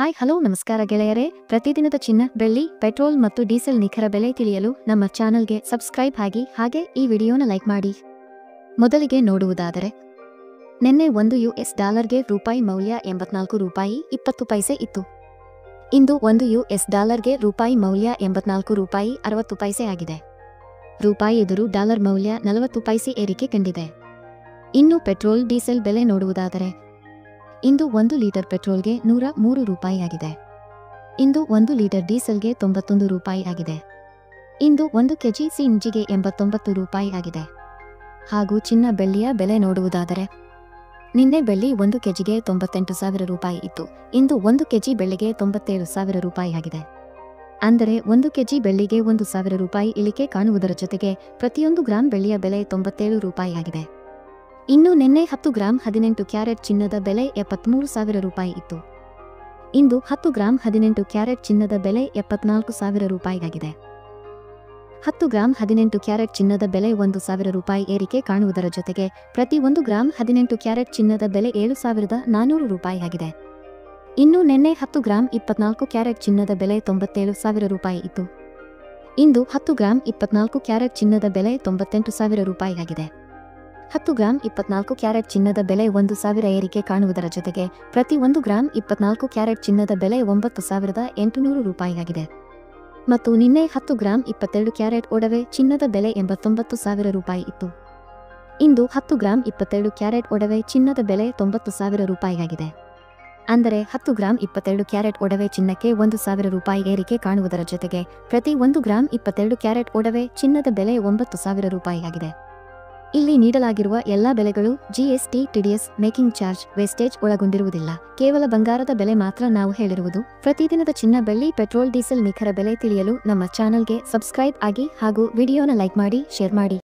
Hi hello ನಮಸ್ಕಾರ ಗೆಳೆಯರೇ. ಪ್ರತಿದಿನದ ಚಿನ್ನ, ಬೆಳ್ಳಿ, ಪೆಟ್ರೋಲ್ ಮತ್ತು ಡೀಸೆಲ್ ನಿಖರ ಬೆಲೆ ತಿಳಿಯಲು ನಮ್ಮ ಚಾನಲ್ಗೆ ಸಬ್ಸ್ಕ್ರೈಬ್ ಆಗಿ ಹಾಗೆ ಈ ವಿಡಿಯೋನ ಲೈಕ್ ಮಾಡಿ. ಮೊದಲಿಗೆ ನೋಡುವುದಾದರೆ, ನಿನ್ನೆ $1 ರೂಪಾಯಿ ಮೌಲ್ಯ ₹84.20 ಇತ್ತು. ಇಂದು $1 ರೂಪಾಯಿ ಮೌಲ್ಯ ₹84.60 ಆಗಿದೆ. ರೂಪಾಯಿ ಎದುರು ಡಾಲರ್ ಮೌಲ್ಯ 40 ಪೈಸೆ ಏರಿಕೆ ಕಂಡಿದೆ. ಇನ್ನು ಪೆಟ್ರೋಲ್ ಡೀಸೆಲ್ ಬೆಲೆ ನೋಡುವುದಾದರೆ, ಇಂದು 1 ಲೀಟರ್ ಪೆಟ್ರೋಲ್ಗೆ $103 ಆಗಿದೆ. ಇಂದು 1 ಲೀಟರ್ ಡೀಸೆಲ್ಗೆ $91 ಆಗಿದೆ. ಇಂದು 1 ಕೆಜಿ ಸಿಎನ್ಜಿಗೆ $89 ಆಗಿದೆ. ಹಾಗೂ ಚಿನ್ನ ಬೆಳ್ಳಿಯ ಬೆಲೆ ನೋಡುವುದಾದರೆ, ನಿನ್ನೆ ಬೆಳ್ಳಿ 1 ಕೆಜಿಗೆ $98,000 ಇತ್ತು. ಇಂದು 1 ಕೆಜಿ ಬೆಳ್ಳಿಗೆ $97,000 ಆಗಿದೆ. ಅಂದರೆ 1 ಕೆಜಿ ಬೆಳ್ಳಿಗೆ $1,000 ಇಳಿಕೆ ಕಾಣುವುದರ ಜೊತೆಗೆ ಪ್ರತಿಯೊಂದು ಗ್ರಾಂ ಬೆಳ್ಳಿಯ ಬೆಲೆ $97 ಆಗಿದೆ. ಇನ್ನು ನಿನ್ನೆ 10 ಗ್ರಾಂ 18 ಕ್ಯಾರೆಟ್ ಚಿನ್ನದ ಬೆಲೆ $73,000 ಇತ್ತು. ಇಂದು 10 ಗ್ರಾಂ 18 ಕ್ಯಾರೆಟ್ ಚಿನ್ನದ ಬೆಲೆ $74,000 ಆಗಿದೆ. 10 ಗ್ರಾಂ 18 ಕ್ಯಾರೆಟ್ ಚಿನ್ನದ ಬೆಲೆ $1,000 ಏರಿಕೆ ಕಾಣುವುದರ ಜೊತೆಗೆ ಪ್ರತಿ 1 ಗ್ರಾಂ 18 ಕ್ಯಾರೆಟ್ ಚಿನ್ನದ ಬೆಲೆ $7,400 ಆಗಿದೆ. ಇನ್ನು ನಿನ್ನೆ 10 ಗ್ರಾಂ 24 ಕ್ಯಾರೆಟ್ ಚಿನ್ನದ ಬೆಲೆ $97,000 ಇತ್ತು. ಇಂದು 10 ಗ್ರಾಂ 24 ಕ್ಯಾರೆಟ್ ಚಿನ್ನದ ಬೆಲೆ $98,000 ಆಗಿದೆ. 10 ಗ್ರಾಂ 24 ಕ್ಯಾರೆಟ್ ಚಿನ್ನದ ಬೆಲೆ 1,000 ಏರಿಕೆ ಕಾಣುವುದರ ಜೊತೆಗೆ ಪ್ರತಿ 1 ಗ್ರಾಂ 24 ಕ್ಯಾರೆಟ್ ಚಿನ್ನದ ಬೆಲೆ $9,800 ಆಗಿದೆ. ಮತ್ತು ನಿನ್ನೆ 10 ಗ್ರಾಂ 22 ಕ್ಯಾರೆಟ್ ಒಡವೆ ಚಿನ್ನದ ಬೆಲೆ $89,000 ಇತ್ತು. ಇಂದು 10 ಗ್ರಾಂ 22 ಕ್ಯಾರೆಟ್ ಒಡವೆ ಚಿನ್ನದ ಬೆಲೆ $90,000 ಆಗಿದೆ. ಅಂದರೆ 10 ಗ್ರಾಂ 22 ಕ್ಯಾರೆಟ್ ಒಡವೆ ಚಿನ್ನಕ್ಕೆ $1,000 ಏರಿಕೆ ಕಾಣುವುದರ ಜೊತೆಗೆ ಪ್ರತಿ 1 ಗ್ರಾಂ 22 ಕ್ಯಾರೆಟ್ ಒಡವೆ ಚಿನ್ನದ ಬೆಲೆ $9,000 ಆಗಿದೆ. ಇಲ್ಲಿ ನೀಡಲಾಗಿರುವ ಎಲ್ಲಾ ಬೆಲೆಗಳು GST, TDS, making charge, wastage ಒಳಗೊಂಡಿರುವುದಿಲ್ಲ. ಕೇವಲ ಬಂಗಾರದ ಬೆಲೆ ಮಾತ್ರ ನಾವು ಹೇಳಿರುವುದು. ಪ್ರತಿದಿನದ ಚಿನ್ನ, ಬೆಳ್ಳಿ, ಪೆಟ್ರೋಲ್, ಡೀಸೆಲ್ ನಿಖರ ಬೆಲೆ ತಿಳಿಯಲು ನಮ್ಮ ಚಾನಲ್ಗೆ ಸಬ್ಸ್ಕ್ರೈಬ್ ಆಗಿ ಹಾಗೂ ವಿಡಿಯೋನ ಲೈಕ್ ಮಾಡಿ, ಶೇರ್ ಮಾಡಿ.